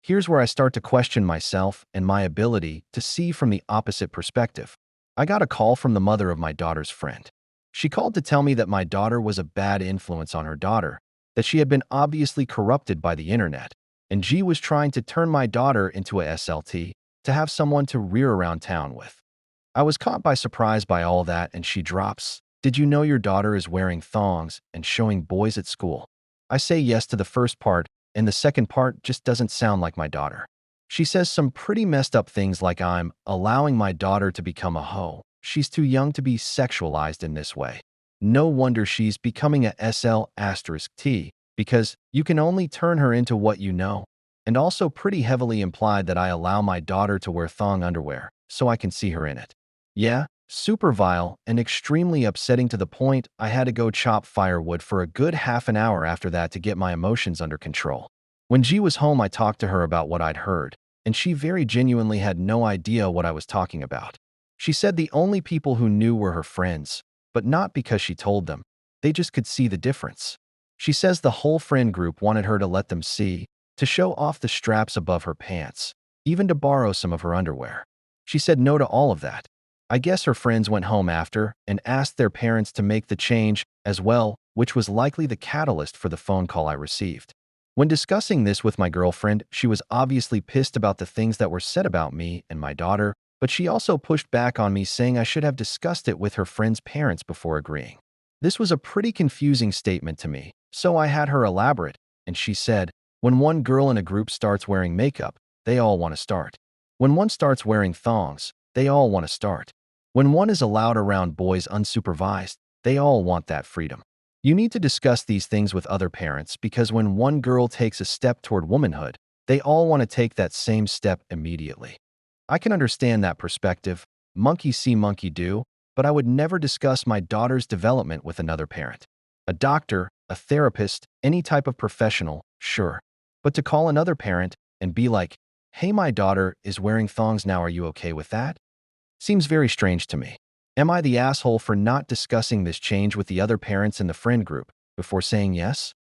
Here's where I start to question myself and my ability to see from the opposite perspective. I got a call from the mother of my daughter's friend. She called to tell me that my daughter was a bad influence on her daughter, that she had been obviously corrupted by the internet, and G was trying to turn my daughter into a SLT to have someone to rear around town with. I was caught by surprise by all that, and she drops, "Did you know your daughter is wearing thongs and showing boys at school?" I say yes to the first part, and the second part just doesn't sound like my daughter. She says some pretty messed up things like I'm allowing my daughter to become a hoe. She's too young to be sexualized in this way. No wonder she's becoming a SL*T, because you can only turn her into what you know. And also pretty heavily implied that I allow my daughter to wear thong underwear, so I can see her in it. Yeah, super vile and extremely upsetting to the point I had to go chop firewood for a good half an hour after that to get my emotions under control. When G was home, I talked to her about what I'd heard, and she very genuinely had no idea what I was talking about. She said the only people who knew were her friends, but not because she told them. They just could see the difference. She says the whole friend group wanted her to let them see, to show off the straps above her pants, even to borrow some of her underwear. She said no to all of that. I guess her friends went home after and asked their parents to make the change as well, which was likely the catalyst for the phone call I received. When discussing this with my girlfriend, she was obviously pissed about the things that were said about me and my daughter, but she also pushed back on me, saying I should have discussed it with her friend's parents before agreeing. This was a pretty confusing statement to me, so I had her elaborate, and she said, when one girl in a group starts wearing makeup, they all want to start. When one starts wearing thongs, they all want to start. When one is allowed around boys unsupervised, they all want that freedom. You need to discuss these things with other parents, because when one girl takes a step toward womanhood, they all want to take that same step immediately. I can understand that perspective, monkey see, monkey do, but I would never discuss my daughter's development with another parent. A doctor, a therapist, any type of professional, sure. But to call another parent and be like, "Hey, my daughter is wearing thongs now, are you okay with that?" seems very strange to me. Am I the asshole for not discussing this change with the other parents in the friend group before saying yes?